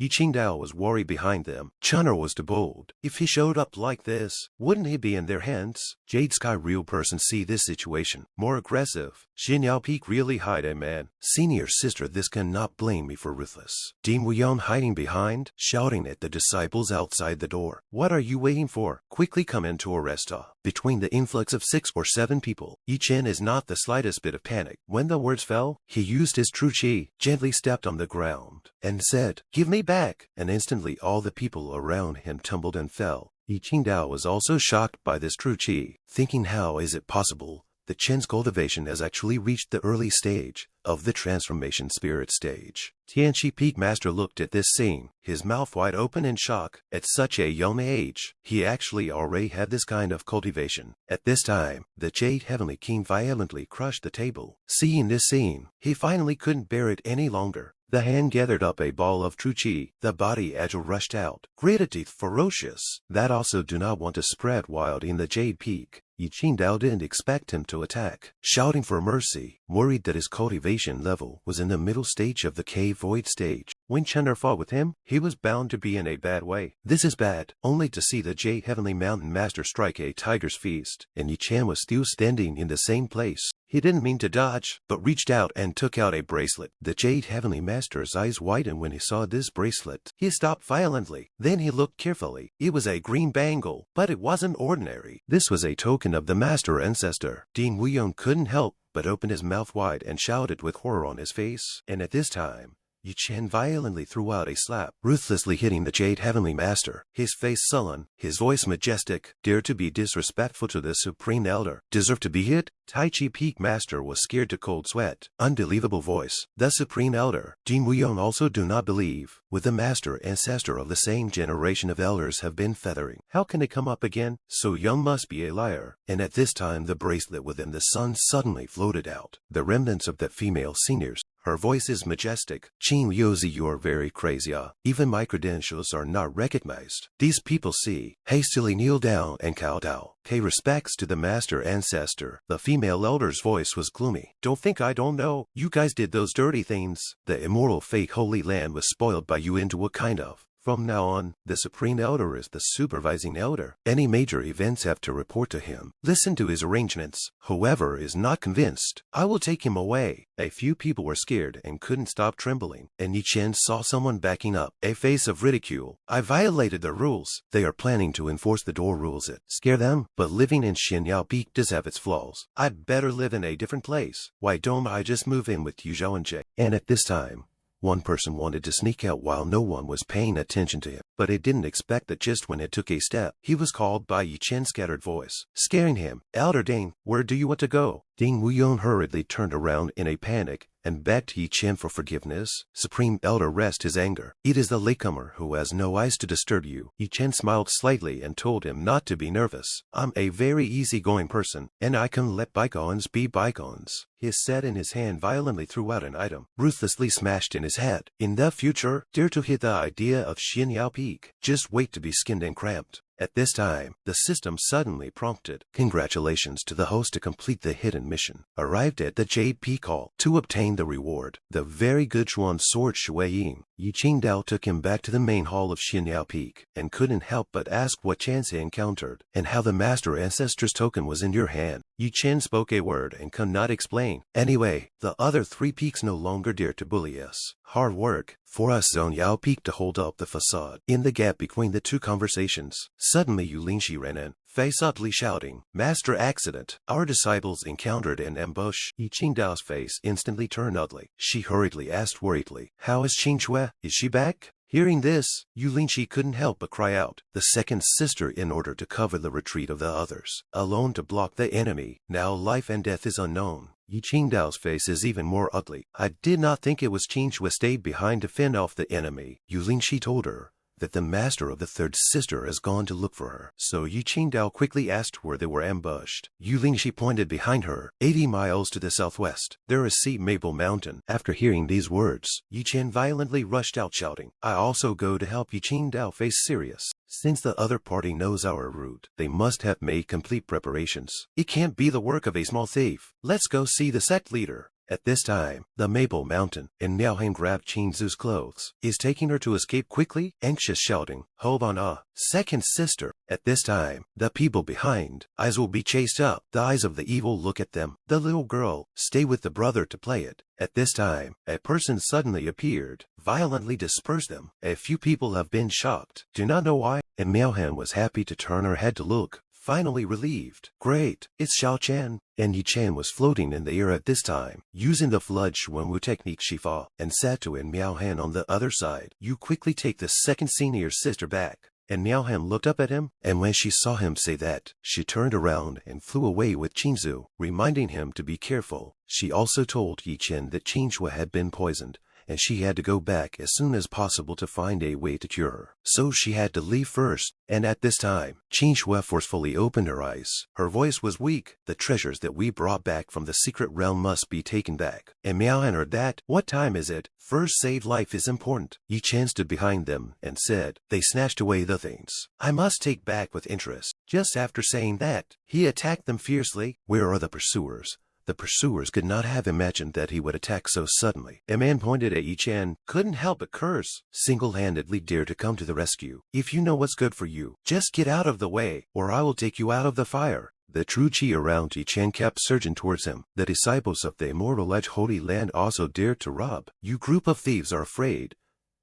Yi Qingdao was worried behind them. Chen was too bold. If he showed up like this, wouldn't he be in their hands? Jade Sky real person see this situation. More aggressive. Xin Yao Peak really hide a man. Senior sister, this cannot blame me for ruthless. Dean Wuyon hiding behind, shouting at the disciples outside the door. What are you waiting for? Quickly come in to arrest her. Between the influx of 6 or 7 people, Yi Chen is not the slightest bit of panic. When the words fell, he used his true chi, gently stepped on the ground, and said, "Give me back!" And instantly all the people around him tumbled and fell. Yi Qingdao was also shocked by this true chi, thinking how is it possible that Chen's cultivation has actually reached the early stage of the transformation spirit stage. Tianchi Peak Master looked at this scene, his mouth wide open in shock. At such a young age, he actually already had this kind of cultivation. At this time, the Jade Heavenly King violently crushed the table. Seeing this scene, he finally couldn't bear it any longer. The hand gathered up a ball of true chi, the body agile rushed out, gritted teeth ferocious, that also do not want to spread wild in the Jade Peak. Yi Qingdao didn't expect him to attack, shouting for mercy, worried that his cultivation level was in the middle stage of the cave void stage. When Chen fought with him, he was bound to be in a bad way. This is bad, only to see the Jade Heavenly Mountain Master strike a tiger's feast, and Yi Chen was still standing in the same place. He didn't mean to dodge, but reached out and took out a bracelet. The Jade Heavenly Master's eyes widened when he saw this bracelet. He stopped violently. Then he looked carefully. It was a green bangle, but it wasn't ordinary. This was a token of the Master Ancestor. Dean Wuyon couldn't help but open his mouth wide and shouted with horror on his face. And at this time, Yi Chen violently threw out a slap, ruthlessly hitting the Jade Heavenly Master. His face sullen, his voice majestic. Dare to be disrespectful to the Supreme Elder. Deserve to be hit? Tai Chi Peak Master was scared to cold sweat. Unbelievable voice. The Supreme Elder. Dean Wuyon also do not believe. With the Master Ancestor of the same generation of elders have been feathering. How can it come up again? So young must be a liar. And at this time the bracelet within the sun suddenly floated out. The remnants of that female seniors. Her voice is majestic. Qing Yozi, you're very crazy. Even my credentials are not recognized. These people see. Hastily kneel down and kowtow. Pay respects to the Master Ancestor. The female elder's voice was gloomy. Don't think I don't know. You guys did those dirty things. The Immortal Fate Holy Land was spoiled by you into a kind of. From now on, the Supreme Elder is the supervising elder. Any major events have to report to him. Listen to his arrangements. Whoever is not convinced, I will take him away. A few people were scared and couldn't stop trembling, and Yi Chen saw someone backing up, a face of ridicule. I violated the rules. They are planning to enforce the door rules. It scare them, but living in Xinyao Peak does have its flaws. I'd better live in a different place. Why don't I just move in with Yu Zhao and Jay? And at this time, one person wanted to sneak out while no one was paying attention to him, but it didn't expect that just when it took a step, he was called by Yi Chen's scattered voice, scaring him. Elder Dane, where do you want to go? Ding Wuyon hurriedly turned around in a panic and begged Yi Chen for forgiveness. Supreme Elder, rest his anger. It is the latecomer who has no eyes to disturb you. Yi Chen smiled slightly and told him not to be nervous. I'm a very easygoing person, and I can let bygones be bygones. He said, and his hand violently threw out an item, ruthlessly smashed in his head. In the future, dare to hit the idea of Xinyao Peak. Just wait to be skinned and cramped. At this time, the system suddenly prompted, congratulations to the host to complete the hidden mission. Arrived at the Jade Peak Hall to obtain the reward, the very good Chuan sword Shuiyin. Yi Qingdao took him back to the main hall of Xinyao Peak, and couldn't help but ask what chance he encountered, and how the Master Ancestor's token was in your hand. Yi Chen spoke a word and could not explain. Anyway, the other 3 peaks no longer dare to bully us. Hard work for us on Yao Peak to hold up the facade. In the gap between the 2 conversations, suddenly Yu Lingxi ran in, face uply shouting, Master Accident. Our disciples encountered an ambush. Yi Qingdao's face instantly turned ugly. She hurriedly asked worriedly, how is Qingxue? Is she back? Hearing this, Yu Lingxi couldn't help but cry out, the second sister, in order to cover the retreat of the others, alone to block the enemy. Now life and death is unknown. Yi Qingdao's face is even more ugly. I did not think it was Qingxue stayed behind to fend off the enemy. Yu Lingxi told her that the master of the third sister has gone to look for her. So Yi Qingdao quickly asked where they were ambushed. Yu Lingxi pointed behind her, 80 miles to the southwest. There is Sea Maple Mountain. After hearing these words, Yi Chen violently rushed out shouting, I also go to help. Yi Qingdao face serious. Since the other party knows our route, they must have made complete preparations. It can't be the work of a small thief. Let's go see the sect leader. At this time, the Maple Mountain, and Miao Han grabbed Chinzu's clothes, is taking her to escape quickly, anxious shouting, "Hold on, second sister." At this time, the people behind, eyes will be chased up, the eyes of the evil look at them. The little girl, stay with the brother to play it. At this time, a person suddenly appeared, violently dispersed them. A few people have been shocked, do not know why, and Miao Han was happy to turn her head to look. Finally relieved. Great, it's Xiao Chen. And Yi Chen was floating in the air at this time, using the flood Xuanwu technique she fought, and Sato and Miao Han on the other side. You quickly take the second senior sister back. And Miao Han looked up at him, and when she saw him say that, she turned around and flew away with Chinzu, reminding him to be careful. She also told Yi Chen that Qingxue had been poisoned, and she had to go back as soon as possible to find a way to cure her. So she had to leave first, and at this time, Qingxue forcefully opened her eyes. Her voice was weak. The treasures that we brought back from the secret realm must be taken back. And Miao Han heard that. What time is it? First saved life is important. Yi Chen stood behind them and said, they snatched away the things I must take back with interest. Just after saying that, he attacked them fiercely. Where are the pursuers? The pursuers could not have imagined that he would attack so suddenly. A man pointed at Yi Chen, couldn't help but curse, single-handedly dared to come to the rescue. If you know what's good for you, just get out of the way, or I will take you out of the fire. The true chi around Yi Chen kept surging towards him. The disciples of the Immortal Chance Holy Land also dared to rob. You group of thieves are afraid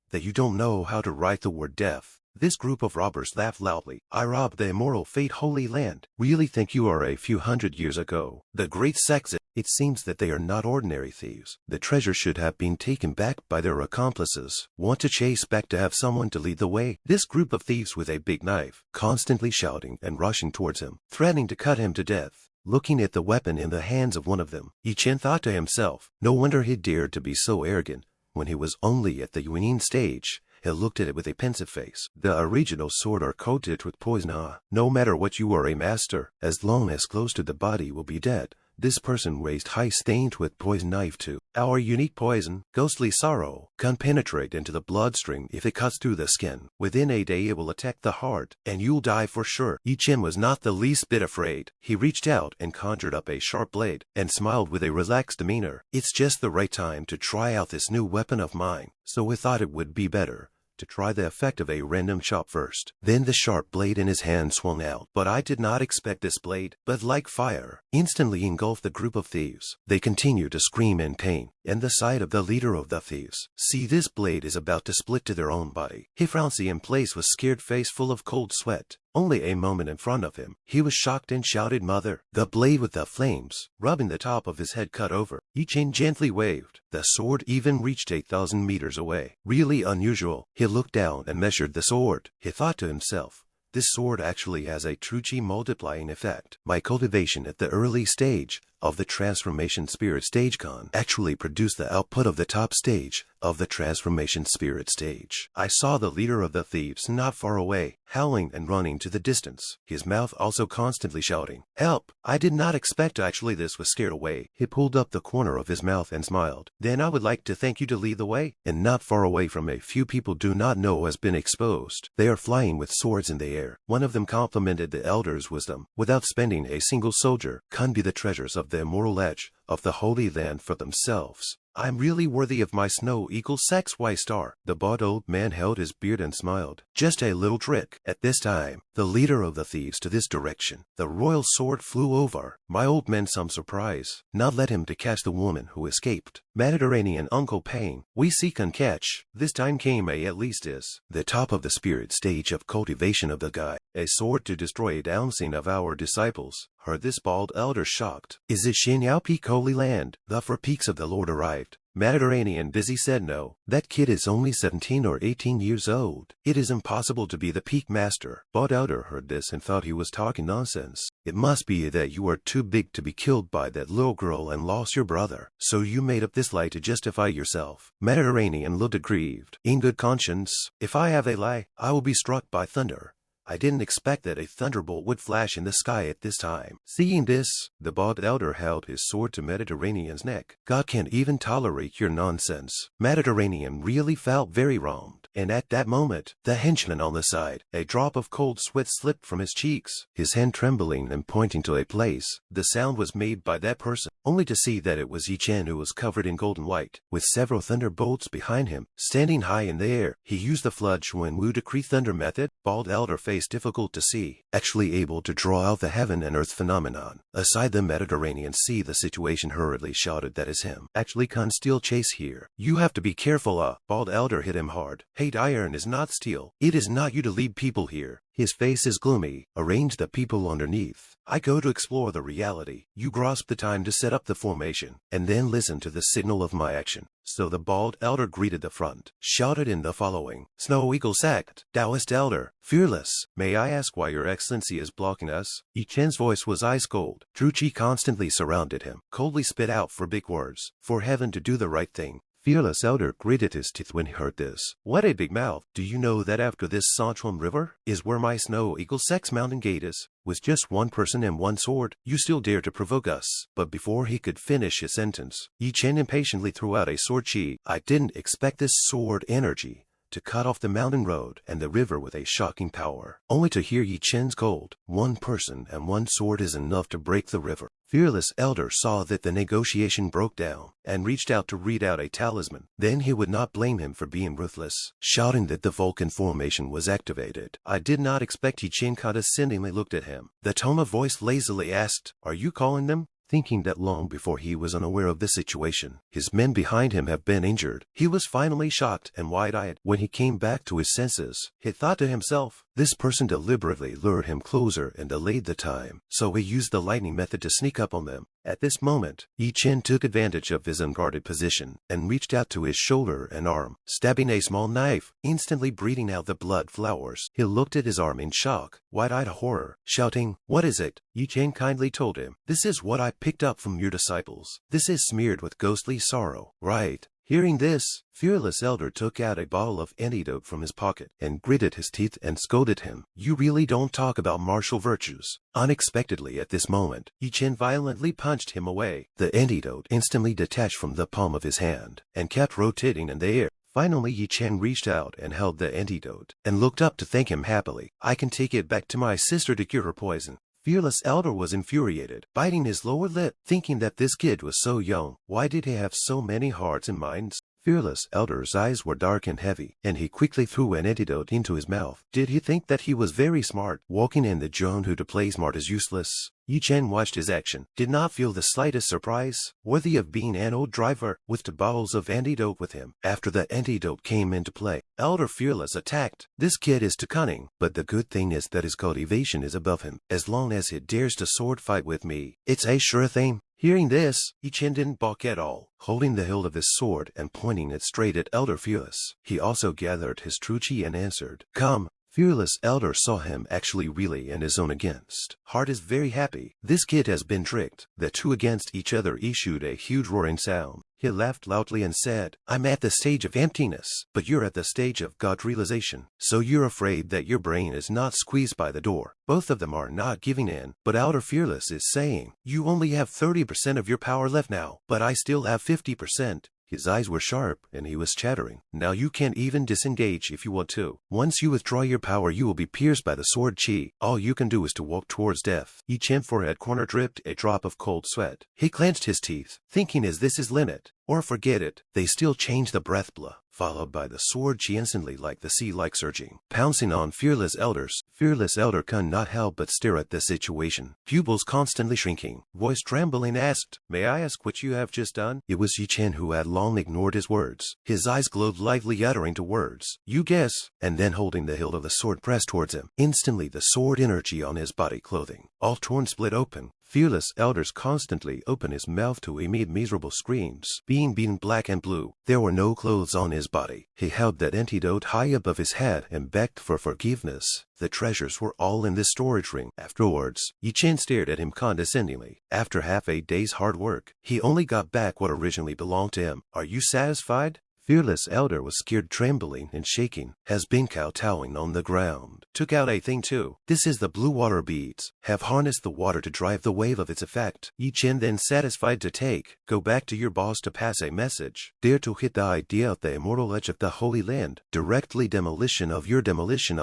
that you don't know how to write the word death. This group of robbers laughed loudly. I robbed the Immortal Fate Holy Land. Really think you are a few hundred years ago. The great sects. It seems that they are not ordinary thieves. The treasure should have been taken back by their accomplices. Want to chase back to have someone to lead the way? This group of thieves with a big knife, constantly shouting and rushing towards him, threatening to cut him to death. Looking at the weapon in the hands of one of them, Yi Chen thought to himself, no wonder he dared to be so arrogant when he was only at the Yuan stage. He looked at it with a pensive face. The original sword are coated with poison. No matter what you are a master, as long as close to the body will be dead. This person raised high stained with poison knife too. Our unique poison, ghostly sorrow, can penetrate into the bloodstream if it cuts through the skin. Within a day it will attack the heart, and you'll die for sure. Yi Chen was not the least bit afraid. He reached out and conjured up a sharp blade, and smiled with a relaxed demeanor. It's just the right time to try out this new weapon of mine, so we thought it would be better to try the effect of a random shot first. Then the sharp blade in his hand swung out. But I did not expect this blade, but like fire, instantly engulfed the group of thieves. They continued to scream in pain, and the sight of the leader of the thieves. See, this blade is about to split to their own body. He frowned in place with scared face full of cold sweat. Only a moment in front of him, he was shocked and shouted, "Mother!" The blade with the flames, rubbing the top of his head, cut over. Yi Chen gently waved. The sword even reached 8,000 meters away. Really unusual. He looked down and measured the sword. He thought to himself, this sword actually has a true chi multiplying effect. My cultivation at the early stage of the transformation spirit stage can actually produce the output of the top stage of the transformation spirit stage. I saw the leader of the thieves not far away, howling and running to the distance, his mouth also constantly shouting, "Help! I did not expect actually this was scared away." He pulled up the corner of his mouth and smiled. Then I would like to thank you to lead the way. And not far away from a few people do not know has been exposed. They are flying with swords in the air. One of them complimented the elder's wisdom. Without spending a single soldier, can be the treasures of the immortal edge of the Holy Land for themselves. I'm really worthy of my snow equals sex Y star. The bald old man held his beard and smiled. Just a little trick. At this time, the leader of the thieves to this direction. The royal sword flew over. My old man some surprise. Not let him to catch the woman who escaped. Mediterranean Uncle Payne. We seek and catch. This time came a at least is. The top of the spirit stage of cultivation of the guy. A sword to destroy a downsing of our disciples. Heard this bald elder shocked. Is it Xinyao Peak Holy Land? The four peaks of the Lord arrived. Mediterranean busy said no. That kid is only 17 or 18 years old. It is impossible to be the peak master. Bald elder heard this and thought he was talking nonsense. It must be that you are too big to be killed by that little girl and lost your brother. So you made up this lie to justify yourself. Mediterranean looked aggrieved. In good conscience, if I have a lie, I will be struck by thunder. I didn't expect that a thunderbolt would flash in the sky at this time. Seeing this, the bald elder held his sword to Mediterranean's neck. God can't even tolerate your nonsense. Mediterranean really felt very wronged, and at that moment, the henchman on the side, a drop of cold sweat slipped from his cheeks, his hand trembling and pointing to a place. The sound was made by that person, only to see that it was Chen, who was covered in gold and white, with several thunderbolts behind him, standing high in the air. He used the flood Chuan Wu decree thunder method. Bald elder face difficult to see, actually able to draw out the heaven and earth phenomenon. Aside the Mediterranean Sea, the situation hurriedly shouted that is him. Actually can't steal chase here. You have to be careful. Bald elder hit him hard. Hate iron is not steel. It is not you to lead people here. His face is gloomy. Arrange the people underneath. I go to explore the reality. You grasp the time to set up the formation, and then listen to the signal of my action. So the bald elder greeted the front, shouted in the following: Snow Eagle Sect, Taoist elder, fearless. May I ask why your excellency is blocking us? Chen's voice was ice cold. True Chi constantly surrounded him, coldly spit out for big words, for heaven to do the right thing. Fearless elder gritted his teeth when he heard this. What a big mouth. Do you know that after this Sanchuan River is where my Snow Eagle Sect's mountain gate is? With just one person and one sword, you still dare to provoke us. But before he could finish his sentence, Chen impatiently threw out a sword chi. I didn't expect this sword energy to cut off the mountain road and the river with a shocking power, only to hear Chen's cold. One person and one sword is enough to break the river. Fearless elder saw that the negotiation broke down and reached out to read out a talisman. Then he would not blame him for being ruthless, shouting that the Vulcan formation was activated. I did not expect. Chen condescendingly looked at him. The tone of voice lazily asked, Are you calling them? Thinking that long before he was unaware of the situation, his men behind him have been injured. He was finally shocked and wide-eyed. When he came back to his senses, he thought to himself, this person deliberately lured him closer and delayed the time, so he used the lightning method to sneak up on them. At this moment, Chen took advantage of his unguarded position and reached out to his shoulder and arm, stabbing a small knife, instantly breathing out the blood flowers. He looked at his arm in shock, wide-eyed horror, shouting, What is it? Chen kindly told him, This is what I picked up from your disciples. This is smeared with ghostly sorrow. Right. Hearing this, Fearless elder took out a bottle of antidote from his pocket and gritted his teeth and scolded him. You really don't talk about martial virtues. Unexpectedly at this moment, Chen violently punched him away. The antidote instantly detached from the palm of his hand and kept rotating in the air. Finally, Chen reached out and held the antidote and looked up to thank him happily. I can take it back to my sister to cure her poison. Fearless elder was infuriated, biting his lower lip, thinking that this kid was so young. Why did he have so many hearts and minds? Fearless elder's eyes were dark and heavy, and he quickly threw an antidote into his mouth. Did he think that he was very smart? Walking in the zone who to play smart is useless. Chen watched his action, did not feel the slightest surprise, worthy of being an old driver with 2 bottles of antidote with him. After the antidote came into play, Elder Fearless attacked. This kid is too cunning, but the good thing is that his cultivation is above him. As long as he dares to sword fight with me, it's a sure thing. Hearing this, Chen didn't balk at all, holding the hilt of his sword and pointing it straight at Elder Fearless. He also gathered his true chi and answered, Come. Fearless elder saw him actually really in his own against. Heart is very happy. This kid has been tricked. The two against each other issued a huge roaring sound. He laughed loudly and said, I'm at the stage of emptiness, but you're at the stage of God realization. So you're afraid that your brain is not squeezed by the door. Both of them are not giving in, but Elder Fearless is saying, you only have 30% of your power left now, but I still have 50%. His eyes were sharp, and he was chattering. Now you can't even disengage if you want to. Once you withdraw your power, you will be pierced by the sword chi. All you can do is to walk towards death. Chen's forehead corner dripped a drop of cold sweat. He clenched his teeth, thinking is this his limit? Or forget it. They still change the breath blah, followed by the sword chi instantly like the sea like surging, pouncing on Fearless elders. Fearless elder could not help but stare at the situation, pupils constantly shrinking, voice trembling asked, May I ask what you have just done? It was Chen who had long ignored his words. His eyes glowed lively uttering the words, You guess, and then holding the hilt of the sword pressed towards him. Instantly the sword energy on his body clothing, all torn split open. Fearless elders constantly opened his mouth to emit miserable screams, being beaten black and blue. There were no clothes on his body. He held that antidote high above his head and begged for forgiveness. The treasures were all in this storage ring. Afterwards, Chen stared at him condescendingly. After half a day's hard work, he only got back what originally belonged to him. Are you satisfied? Fearless elder was scared, trembling and shaking, has been kowtowing on the ground. Took out a thing too. This is the blue water beads. Have harnessed the water to drive the wave of its effect. Chen then satisfied to go back to your boss to pass a message. Dare to hit the idea of the immortal edge of the Holy Land. Directly demolition of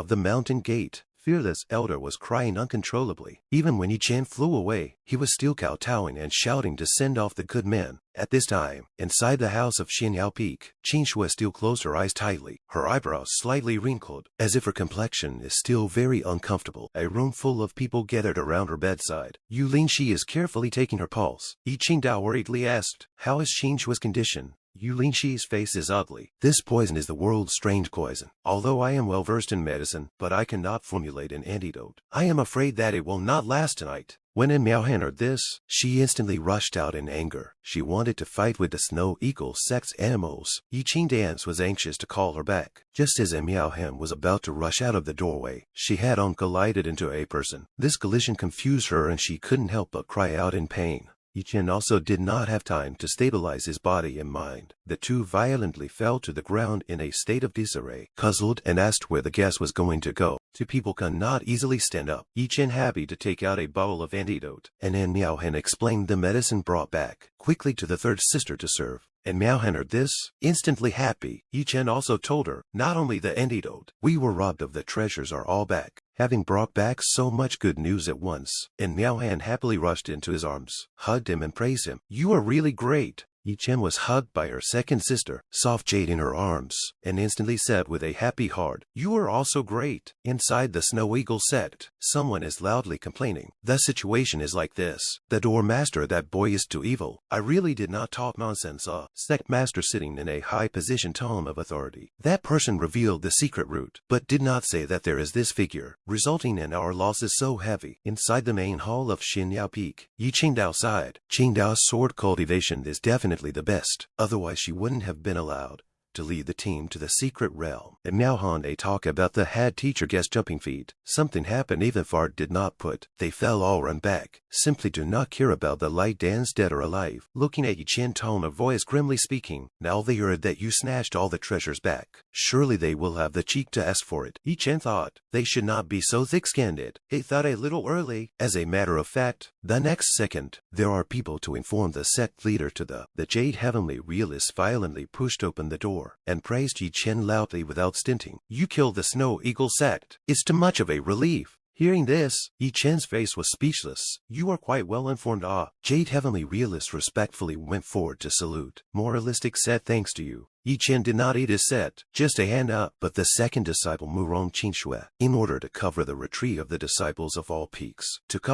the mountain gate. Fearless elder was crying uncontrollably. Even when Chen flew away, he was still kowtowing and shouting to send off the good men. At this time, inside the house of Xinyao Peak, Qingxue still closed her eyes tightly, her eyebrows slightly wrinkled, as if her complexion is still very uncomfortable. A room full of people gathered around her bedside. Yu Lingxi is carefully taking her pulse. Yi Qingdao worriedly asked, "How is Qingxue's condition?" Yu Lingxi's face is ugly. "This poison is the world's strange poison. Although I am well versed in medicine, but I cannot formulate an antidote. I am afraid that it will not last tonight." When Miaohan heard this, she instantly rushed out in anger. She wanted to fight with the Snow Eagle sect's animals. Yi Qingdance was anxious to call her back. Just as Miaohan was about to rush out of the doorway, she head-on collided into a person. This collision confused her and she couldn't help but cry out in pain. Chen also did not have time to stabilize his body and mind. The two violently fell to the ground in a state of disarray, puzzled and asked where the gas was going to go. Two people cannot easily stand up. Chen happy to take out a bottle of antidote, and then Miaohan explained the medicine brought back quickly to the third sister to serve. And Miaohan heard this, instantly happy. Chen also told her, "Not only the antidote, we were robbed of the treasures are all back." Having brought back so much good news at once, and Miaohan happily rushed into his arms, hugged him and praised him. "You are really great." Chen was hugged by her second sister, soft Jade in her arms, and instantly said with a happy heart, "You are also great." Inside the Snow Eagle sect, someone is loudly complaining. "The situation is like this. The door master, that boy is too evil. I really did not talk nonsense." Sect master sitting in a high-positioned tone of authority. "That person revealed the secret route, but did not say that there is this figure, resulting in our losses so heavy." Inside the main hall of Xinyao Peak, Yi Qingdao sighed. Qingdao's sword cultivation is definitely the best, otherwise she wouldn't have been allowed to lead the team to the secret realm. And Miaohan a talk about the head teacher guest jumping feet. Something happened even if Art did not put. They fell all run back. Simply do not care about the light dance, dead or alive. Looking at Chen, tone of voice grimly speaking. "Now they heard that you snatched all the treasures back. Surely they will have the cheek to ask for it." Chen thought, "They should not be so thick-skinned." He thought a little early. As a matter of fact, the next second, there are people to inform the sect leader to the Jade Heavenly Realist violently pushed open the door and praised Chen loudly without stinting. "You killed the Snow Eagle sect. It's too much of a relief." Hearing this, Chen's face was speechless. "You are quite well informed." Jade Heavenly Realist respectfully went forward to salute. Moralistic said, "Thanks to you." Chen did not eat his set, just a hand up, but the second disciple Murong Qingxue, in order to cover the retreat of the disciples of all peaks. Murong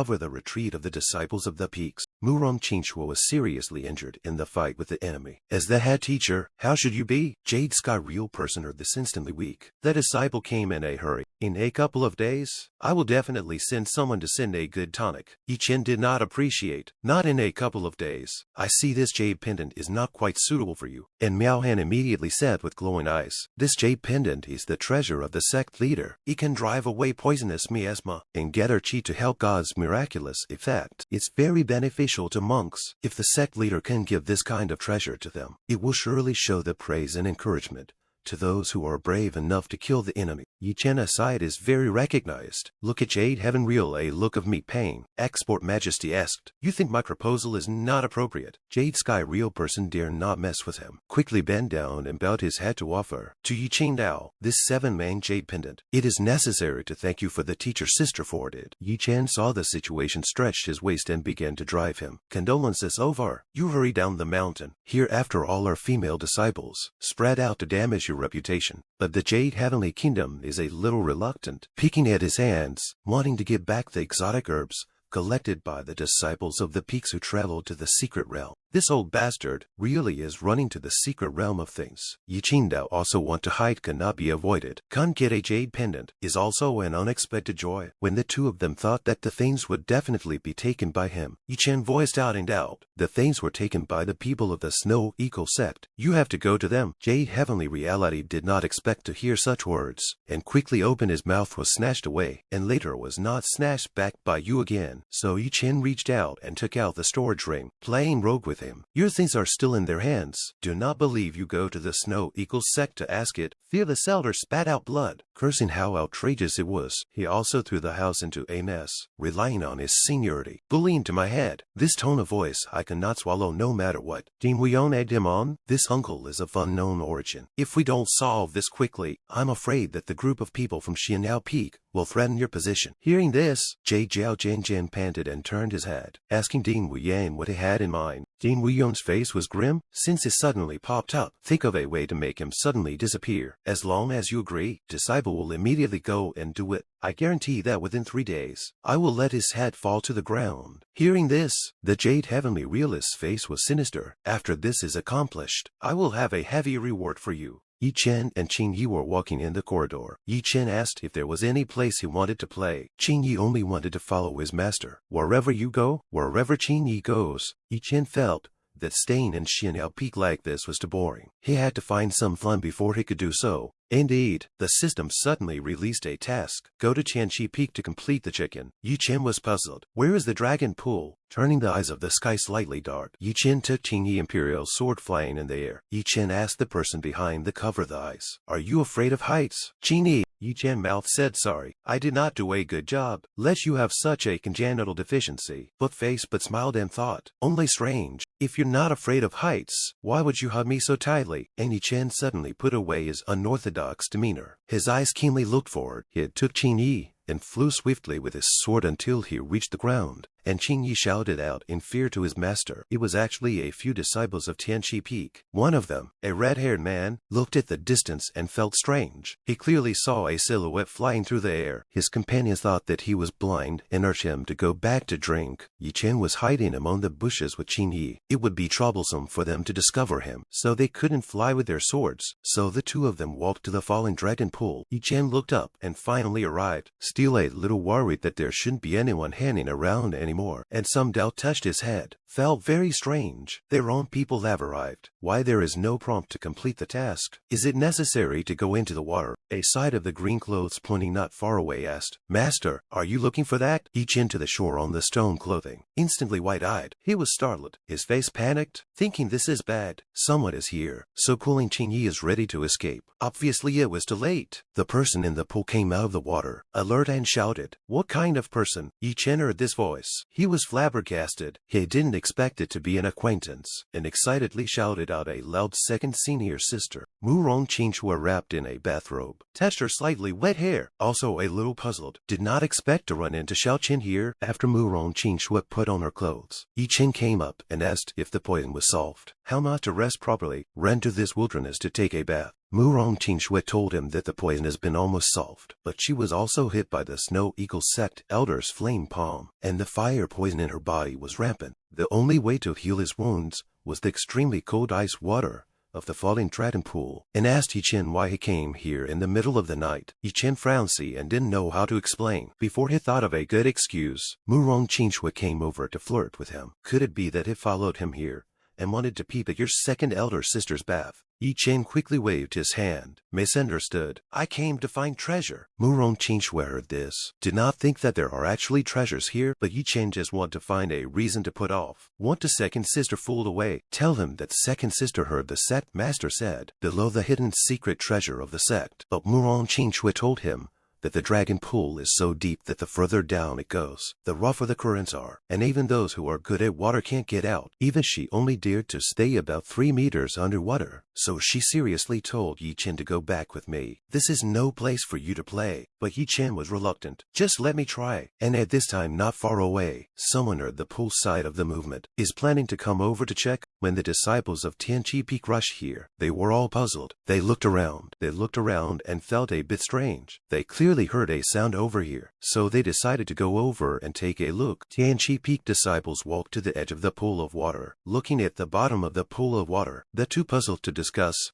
Qingxue was seriously injured in the fight with the enemy. As the head teacher, how should you be? Jade Sky real person heard this instantly weak. The disciple came in a hurry. "In a couple of days, I will definitely send someone to send a good tonic." Chen did not appreciate. "Not in a couple of days. I see this jade pendant is not quite suitable for you." And Miaohan immediately said with glowing eyes, "This jade pendant is the treasure of the sect leader. It can drive away poisonous miasma and gather chi to help God's miraculous effect. It's very beneficial to monks. If the sect leader can give this kind of treasure to them, it will surely show the praise and encouragement to those who are brave enough to kill the enemy." Chen aside is very recognized. Look at Jade Heaven Real, a look of meek pain. Export Majesty asked, "You think my proposal is not appropriate?" Jade Sky real person dare not mess with him. Quickly bent down and bowed his head to offer to Yi Qingdao this 7-man jade pendant. "It is necessary to thank you for the teacher sister for it." Chen saw the situation, stretched his waist and began to drive him. "Condolences over. You hurry down the mountain. Hereafter all our female disciples spread out to damage your reputation." But the Jade Heavenly Kingdom is a little reluctant, picking at his hands, wanting to give back the exotic herbs collected by the disciples of the peaks who traveled to the secret realm. This old bastard really is running to the secret realm of things. Yi Qingdao also want to hide, cannot be avoided. Can't get a jade pendant is also an unexpected joy. When the two of them thought that the things would definitely be taken by him, Chen voiced out in doubt. "The things were taken by the people of the Snow Eagle sect. You have to go to them." Jade Heavenly Reality did not expect to hear such words, and quickly opened his mouth, was snatched away, and later was not snatched back by you again. So Chen reached out and took out the storage ring, playing rogue with with him. Your things are still in their hands. Do not believe you go to the snow equals sect to ask it. Fearless elder spat out blood, cursing how outrageous it was. He also threw the house into a mess, relying on his seniority. Bullying to my head. This tone of voice I cannot swallow no matter what. Dean Weon egged him on. This uncle is of unknown origin. If we don't solve this quickly, I'm afraid that the group of people from Xianyao Peak will threaten your position. Hearing this, Jiao Jian panted and turned his head, asking Dean Weyan what he had in mind. Dean Weyan's face was grim, since it suddenly popped up. Think of a way to make him suddenly disappear. As long as you agree, disciple will immediately go and do it. I guarantee that within 3 days, I will let his head fall to the ground. Hearing this, the Jade Heavenly Realist's face was sinister. After this is accomplished, I will have a heavy reward for you. Yi Chen and Qing Yi were walking in the corridor. Yi Chen asked if there was any place he wanted to play. Qing Yi only wanted to follow his master. Wherever you go, wherever Qing Yi goes. Yi Chen felt that staying in Xianyao Peak like this was too boring. He had to find some fun before he could do so. Indeed, the system suddenly released a task. Go to Tianqi Peak to complete the chicken. Yi Chen was puzzled. Where is the dragon pool? Turning the eyes of the sky slightly dark, Yi Chen took Qing Yi Imperial's sword flying in the air. Yi Chen asked the person behind the cover of the eyes, "Are you afraid of heights?" Qing Yi Chen mouth said, "Sorry, I did not do a good job. Let you have such a congenital deficiency." But face but smiled and thought, only strange. If you're not afraid of heights, why would you hug me so tightly? And Yi Chen suddenly put away his unorthodox demeanor. His eyes keenly looked forward. He took Qing Yi and flew swiftly with his sword until he reached the ground. And Qing Yi shouted out in fear to his master. It was actually a few disciples of Tianqi Peak. One of them, a red-haired man, looked at the distance and felt strange. He clearly saw a silhouette flying through the air. His companions thought that he was blind and urged him to go back to drink. Yi Chen was hiding among the bushes with Qing Yi. It would be troublesome for them to discover him, so they couldn't fly with their swords. So the two of them walked to the fallen dragon pool. Yi Chen looked up and finally arrived, still a little worried that there shouldn't be anyone hanging around anymore. And some doubt touched his head. Felt very strange. Their own people have arrived. Why there is no prompt to complete the task? Is it necessary to go into the water? A sight of the green clothes pointing not far away asked, "Master, are you looking for that?" Each into the shore on the stone clothing. Instantly wide-eyed, he was startled. His face panicked, thinking this is bad. Someone is here. So cooling Qing Yi is ready to escape. Obviously it was too late. The person in the pool came out of the water, alert and shouted. What kind of person? Yi Chen heard this voice. He was flabbergasted. He didn't expect it to be an acquaintance, and excitedly shouted out a loud second senior sister. Murong Qingxue wrapped in a bathrobe, touched her slightly wet hair, also a little puzzled. Did not expect to run into Xiao Chen here. After Murong Qingxue put on her clothes, Yi Chen came up and asked if the poison was solved. How not to rest properly, ran to this wilderness to take a bath. Murong Qingxue told him that the poison has been almost solved, but she was also hit by the Snow Eagle sect elder's flame palm, and the fire poison in her body was rampant. The only way to heal his wounds was the extremely cold ice water of the falling dragon pool, and asked Yi Chen why he came here in the middle of the night. Yi Chen frowned and didn't know how to explain. Before he thought of a good excuse, Murong Qingxue came over to flirt with him. Could it be that he followed him here and wanted to peep at your second elder sister's bath? Yi Chen quickly waved his hand. Misunderstood. I came to find treasure. Murong Qingxue heard this. Did not think that there are actually treasures here, but Yi Chen just want to find a reason to put off. Want the second sister fooled away. Tell him that second sister heard the sect master said, below the hidden secret treasure of the sect. But Murong Qingxue told him that the dragon pool is so deep that the further down it goes, the rougher the currents are, and even those who are good at water can't get out. Even she only dared to stay about 3 meters underwater. So she seriously told Yi Chen to go back with me. This is no place for you to play. But Yi Chen was reluctant. Just let me try. And at this time not far away, someone heard the pool side of the movement. Is planning to come over to check? When the disciples of Tianqi Peak rushed here, they were all puzzled. They looked around and felt a bit strange. They clearly heard a sound over here, so they decided to go over and take a look. Tianqi Peak disciples walked to the edge of the pool of water. Looking at the bottom of the pool of water, the two puzzled to discuss.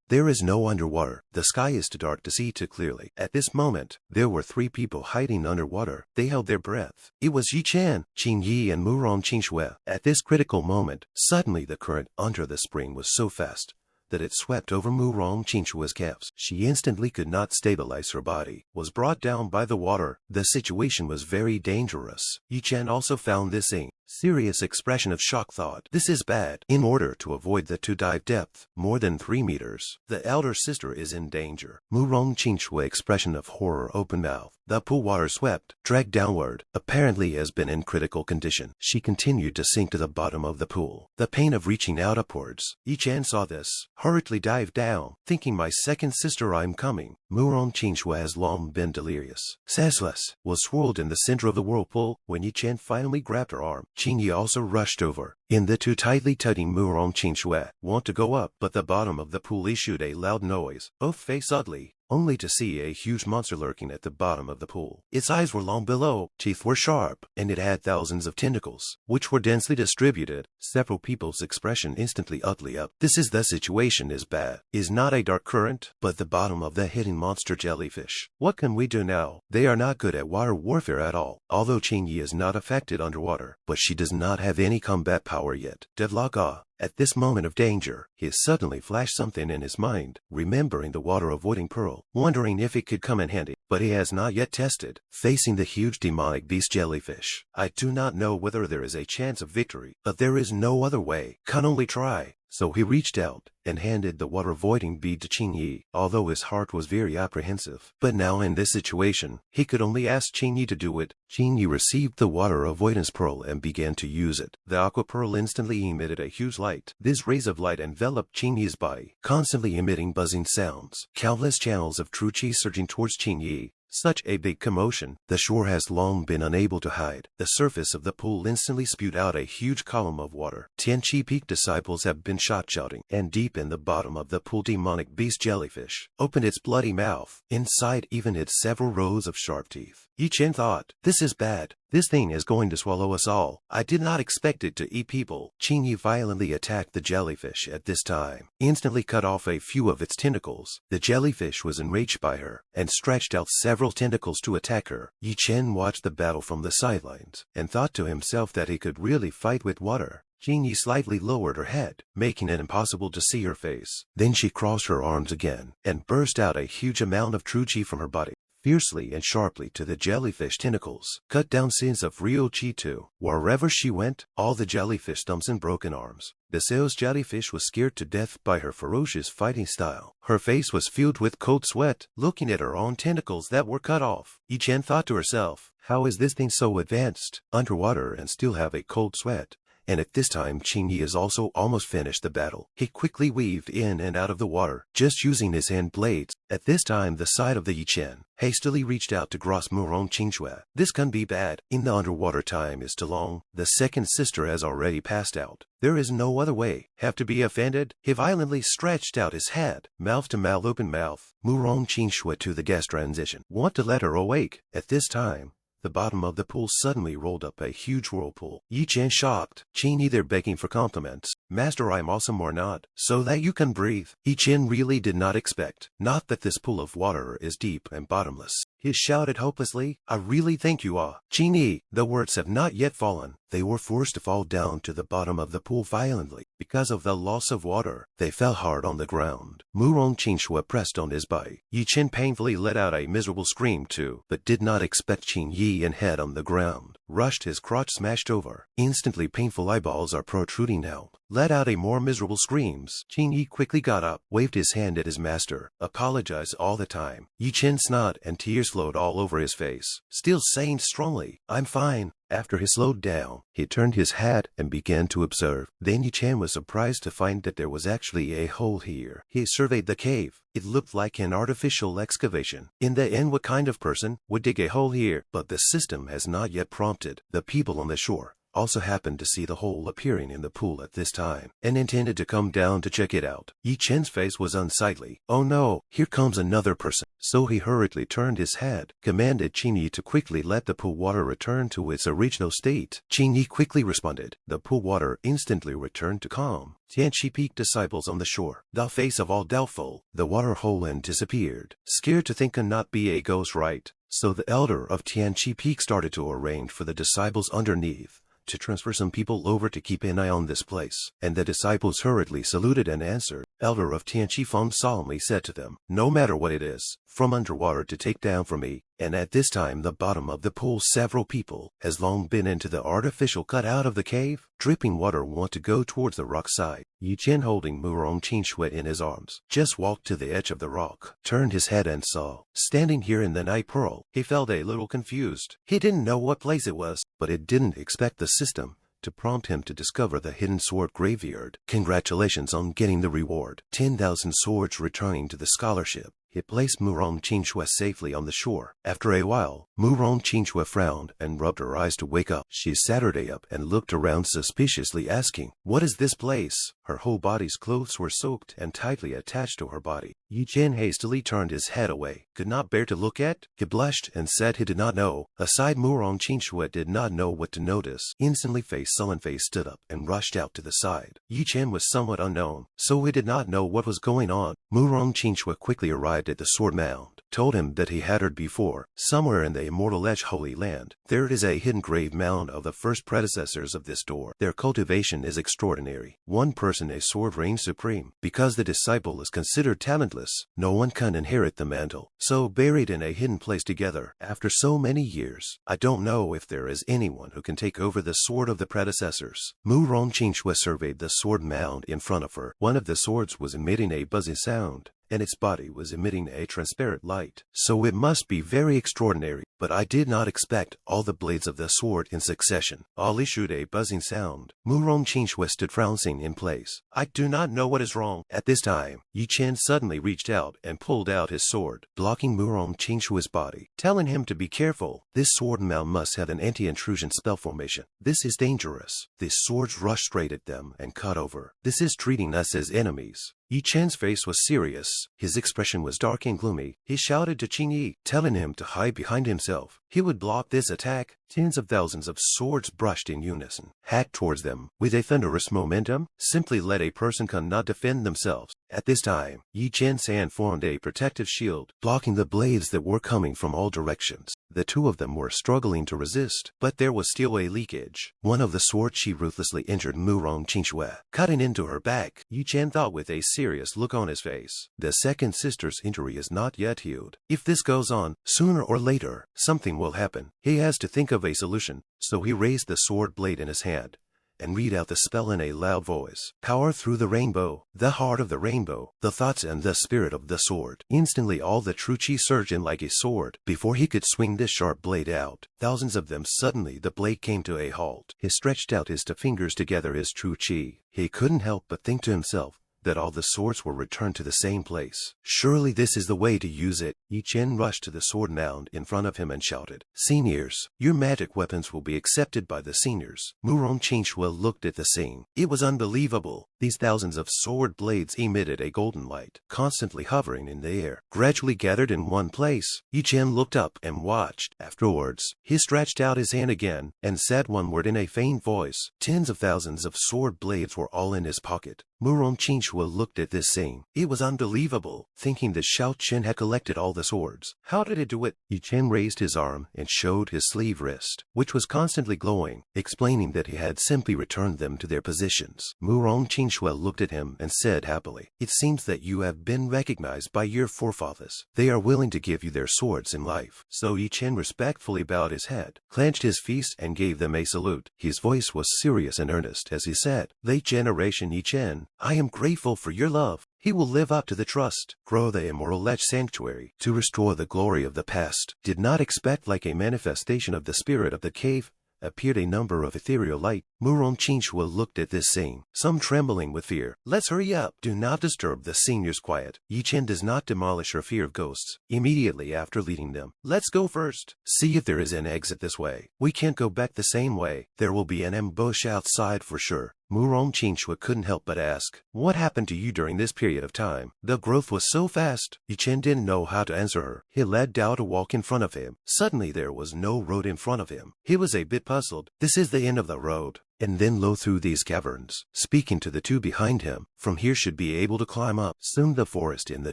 There is no underwater. The sky is too dark to see too clearly. At this moment, there were 3 people hiding underwater. They held their breath. It was Yi Chen, Qing Yi, and Murong Qingxue. At this critical moment, suddenly the current under the spring was so fast that it swept over Murong Qingxue's calves. She instantly could not stabilize her body, was brought down by the water. The situation was very dangerous. Yi Chen also found this ink. Serious expression of shock thought. This is bad. In order to avoid the to-dive depth, more than 3 meters, the elder sister is in danger. Murong Qingxue expression of horror open mouth. The pool water swept, dragged downward, apparently has been in critical condition. She continued to sink to the bottom of the pool. The pain of reaching out upwards. Chen saw this, hurriedly dived down, thinking my second sister I'm coming. Murong Qingxue has long been delirious. Senseless, was swirled in the center of the whirlpool when Chen finally grabbed her arm. Qingyi also rushed over. In the too tightly tugging Murong Qingxue want to go up, but the bottom of the pool issued a loud noise. Both face ugly, only to see a huge monster lurking at the bottom of the pool. Its eyes were long below, teeth were sharp, and it had thousands of tentacles, which were densely distributed. Several people's expression instantly ugly up. This is the situation is bad. Is not a dark current, but the bottom of the hidden monster jellyfish. What can we do now? They are not good at water warfare at all. Although Qingyi is not affected underwater, but she does not have any combat power yet. Devlaga. At this moment of danger, he suddenly flashed something in his mind, remembering the water-avoiding pearl, wondering if it could come in handy, but he has not yet tested. Facing the huge demonic beast jellyfish, I do not know whether there is a chance of victory, but there is no other way. Can only try. So he reached out and handed the water-avoiding bead to Qingyi, although his heart was very apprehensive. But now in this situation, he could only ask Qingyi to do it. Qingyi received the water avoidance pearl and began to use it. The aqua pearl instantly emitted a huge light. These rays of light enveloped Qingyi's body, constantly emitting buzzing sounds. Countless channels of true chi surging towards Qingyi. Such a big commotion, the shore has long been unable to hide. The surface of the pool instantly spewed out a huge column of water. Tianqi Peak disciples have been shouting, and deep in the bottom of the pool demonic beast jellyfish opened its bloody mouth. Inside even its several rows of sharp teeth. Chen thought, this is bad. This thing is going to swallow us all. I did not expect it to eat people. Qingyi violently attacked the jellyfish at this time, instantly cut off a few of its tentacles. The jellyfish was enraged by her, and stretched out several tentacles to attack her. Chen watched the battle from the sidelines, and thought to himself that he could really fight with water. Qingyi slightly lowered her head, making it impossible to see her face. Then she crossed her arms again, and burst out a huge amount of true chi from her body. Fiercely and sharply to the jellyfish tentacles, cut down scenes of real chi too. Wherever she went, all the jellyfish stumps and broken arms. The sales jellyfish was scared to death by her ferocious fighting style. Her face was filled with cold sweat, looking at her own tentacles that were cut off. Chen thought to herself, how is this thing so advanced, underwater and still have a cold sweat? And at this time Qingyi has also almost finished the battle. He quickly weaved in and out of the water, just using his hand blades. At this time the side of the Chen hastily reached out to grasp Murong Qingxue. This can be bad. In the underwater time is too long. The second sister has already passed out. There is no other way. Have to be offended? He violently stretched out his head, mouth to mouth, open mouth. Murong Qingxue to the gas transition. Want to let her awake. At this time, the bottom of the pool suddenly rolled up a huge whirlpool. Chen shocked. Qingyi there begging for compliments. Master, I'm awesome or not, so that you can breathe. Chen really did not expect. Not that this pool of water is deep and bottomless. He shouted hopelessly, I really think you are. Qingyi, the words have not yet fallen. They were forced to fall down to the bottom of the pool violently. Because of the loss of water, they fell hard on the ground. Murong Qingxue pressed on his body. Chen painfully let out a miserable scream too, but did not expect Qingyi and head on the ground. Rushed, his crotch smashed over. Instantly painful eyeballs are protruding out. Let out a more miserable screams. Qingyi quickly got up, waved his hand at his master, apologized all the time. Chen snot and tears flowed all over his face, still saying strongly, I'm fine. After he slowed down, he turned his head and began to observe. Then Chen was surprised to find that there was actually a hole here. He surveyed the cave. It looked like an artificial excavation. In the end, what kind of person would dig a hole here? But the system has not yet prompted. The people on the shore also happened to see the hole appearing in the pool at this time, and intended to come down to check it out. Chen's face was unsightly. Oh no, here comes another person. So he hurriedly turned his head, commanded Qingyi to quickly let the pool water return to its original state. Qingyi quickly responded. The pool water instantly returned to calm. Tianqi Peak disciples on the shore, the face of all doubtful. The water hole and disappeared. Scared to think cannot be a ghost, right? So the elder of Tianqi Peak started to arrange for the disciples underneath to transfer some people over to keep an eye on this place. And the disciples hurriedly saluted and answered. Elder of Tianqi Feng solemnly said to them, no matter what it is, from underwater to take down for me, and at this time the bottom of the pool several people has long been into the artificial cutout of the cave. Dripping water want to go towards the rock side. Chen, holding Murong Qingxue in his arms, just walked to the edge of the rock, turned his head and saw, standing here in the night pearl. He felt a little confused. He didn't know what place it was, but it didn't expect the system to prompt him to discover the hidden sword graveyard. Congratulations on getting the reward. 10,000 swords returning to the scholarship. He placed Murong Qingxue safely on the shore. After a while, Murong Qingxue frowned and rubbed her eyes to wake up. She sat her day up and looked around suspiciously, asking, "What is this place?" Her whole body's clothes were soaked and tightly attached to her body. Chen hastily turned his head away, could not bear to look at. He blushed and said he did not know. Aside, Murong Qingxue did not know what to notice. Instantly, sullen face stood up and rushed out to the side. Chen was somewhat unknown, so he did not know what was going on. Murong Qingxue quickly arrived at the sword mound, told him that he had heard before, somewhere in the Immortal Chance Holy Land, there is a hidden grave mound of the first predecessors of this door. Their cultivation is extraordinary. One person a sword reigns supreme. Because the disciple is considered talentless, no one can inherit the mantle, so buried in a hidden place together. After so many years, I don't know if there is anyone who can take over the sword of the predecessors. Murong Qingxue surveyed the sword mound in front of her. One of the swords was emitting a buzzing sound, and its body was emitting a transparent light. So it must be very extraordinary, but I did not expect all the blades of the sword in succession all issued a buzzing sound. Murong Qingxue stood frowning in place. I do not know what is wrong. At this time, Chen suddenly reached out and pulled out his sword, blocking Murong Qingxue's body, telling him to be careful. This sword mound must have an anti-intrusion spell formation. This is dangerous. These swords rush straight at them and cut over. This is treating us as enemies. Chen's face was serious. His expression was dark and gloomy. He shouted to Qingyi, telling him to hide behind himself. He would block this attack. Tens of thousands of swords brushed in unison, hacked towards them with a thunderous momentum. Simply let a person cannot defend themselves. At this time, Chen's hand formed a protective shield, blocking the blades that were coming from all directions. The two of them were struggling to resist, but there was still a leakage. One of the swords she ruthlessly injured Murong Qingxue, cutting into her back. Chen thought with a serious look on his face. The second sister's injury is not yet healed. If this goes on, sooner or later, something will happen. He has to think of a solution, so he raised the sword blade in his hand and read out the spell in a loud voice. Power through the rainbow, the heart of the rainbow, the thoughts and the spirit of the sword. Instantly all the true chi surged in like a sword. Before he could swing this sharp blade out, thousands of them, suddenly the blade came to a halt. He stretched out his two fingers to gather his true chi. He couldn't help but think to himself that all the swords were returned to the same place. Surely this is the way to use it. Chen rushed to the sword mound in front of him and shouted, "Seniors, your magic weapons will be accepted by the seniors." Murong Qingxue looked at the scene. It was unbelievable. These thousands of sword blades emitted a golden light, constantly hovering in the air, gradually gathered in one place. Chen looked up and watched. Afterwards, he stretched out his hand again and said one word in a faint voice. Tens of thousands of sword blades were all in his pocket. Murong Qingxue looked at this scene. It was unbelievable, thinking that Xiao Chen had collected all the swords. How did he do it? Chen raised his arm and showed his sleeve wrist, which was constantly glowing, explaining that he had simply returned them to their positions. Murong Qingxue looked at him and said happily, "It seems that you have been recognized by your forefathers. They are willing to give you their swords in life." So Chen respectfully bowed his head, clenched his fists and gave them a salute. His voice was serious and earnest as he said, "Late generation Chen, I am grateful for your love. He will live up to the trust, grow the Immortal Lech sanctuary, to restore the glory of the past." Did not expect like a manifestation of the spirit of the cave, appeared a number of ethereal light. Murong Qingxue looked at this scene, some trembling with fear. "Let's hurry up. Do not disturb the seniors' quiet." Chen does not demolish her fear of ghosts immediately after leading them. "Let's go first. See if there is an exit this way. We can't go back the same way. There will be an ambush outside for sure." Murong Qingxue couldn't help but ask, "What happened to you during this period of time? The growth was so fast." Chen didn't know how to answer her. He led Dao to walk in front of him. Suddenly there was no road in front of him. He was a bit puzzled. This is the end of the road. And then low through these caverns, speaking to the two behind him, "From here should be able to climb up." Soon the forest in the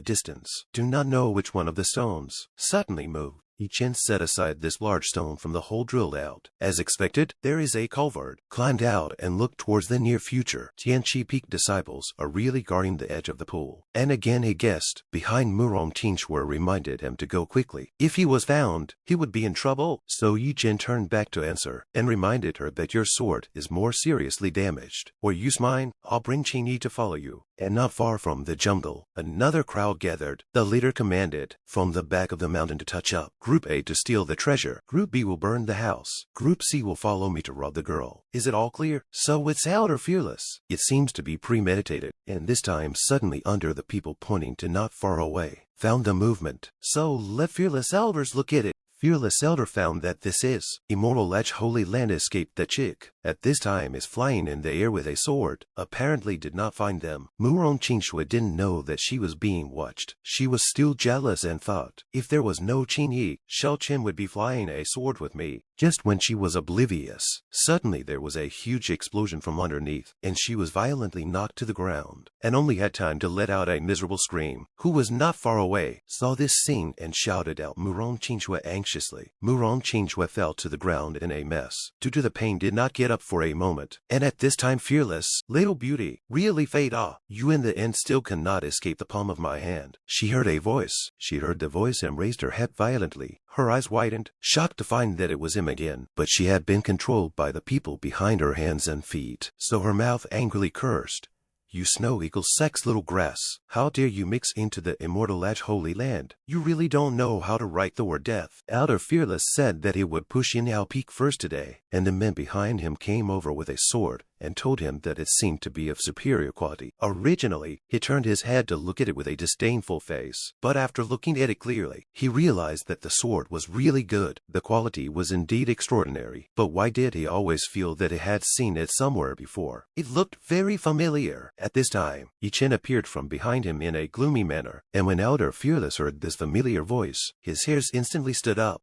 distance, do not know which one of the stones, suddenly moved. Chen set aside this large stone from the hole drilled out. As expected, there is a culvert. Climbed out and looked towards the near future. Tianchi Peak disciples are really guarding the edge of the pool. And again a guest behind Murong Qingxue reminded him to go quickly. If he was found, he would be in trouble. So Chen turned back to answer and reminded her that your sword is more seriously damaged. Or use mine, I'll bring Qingyi to follow you. And not far from the jungle, another crowd gathered. The leader commanded from the back of the mountain to touch up. Group A to steal the treasure. Group B will burn the house. Group C will follow me to rob the girl. Is it all clear? So it's Elder Fearless. It seems to be premeditated. And this time suddenly under the people pointing to not far away. Found the movement. So let Fearless Elders look at it. Fearless Elder found that this is Immortal Chance Holy Land. Escaped the chick. At this time is flying in the air with a sword. Apparently did not find them. Murong Qingxue didn't know that she was being watched. She was still jealous and thought, if there was no Qingyi, Shao Chen would be flying a sword with me. Just when she was oblivious, suddenly there was a huge explosion from underneath, and she was violently knocked to the ground, and only had time to let out a miserable scream. Who was not far away, saw this scene and shouted out Murong Qingxue anxiously. Murong Qingxue fell to the ground in a mess. Due to the pain did not get up for a moment, and at this time Fearless, little beauty, really fade off. You in the end still cannot escape the palm of my hand. She heard a voice. She heard the voice and raised her head violently. Her eyes widened, shocked to find that it was him again, but she had been controlled by the people behind her hands and feet, so her mouth angrily cursed. You snow eagle sects little grass, how dare you mix into the Immortal Chance Holy Land? You really don't know how to write the word death. Elder Fearless said that he would push Yinyao Peak first today, and the men behind him came over with a sword and told him that it seemed to be of superior quality. Originally, he turned his head to look at it with a disdainful face, but after looking at it clearly, he realized that the sword was really good. The quality was indeed extraordinary, but why did he always feel that he had seen it somewhere before? It looked very familiar. At this time, Chen appeared from behind him in a gloomy manner, and when Elder Fearless heard this familiar voice, his hairs instantly stood up.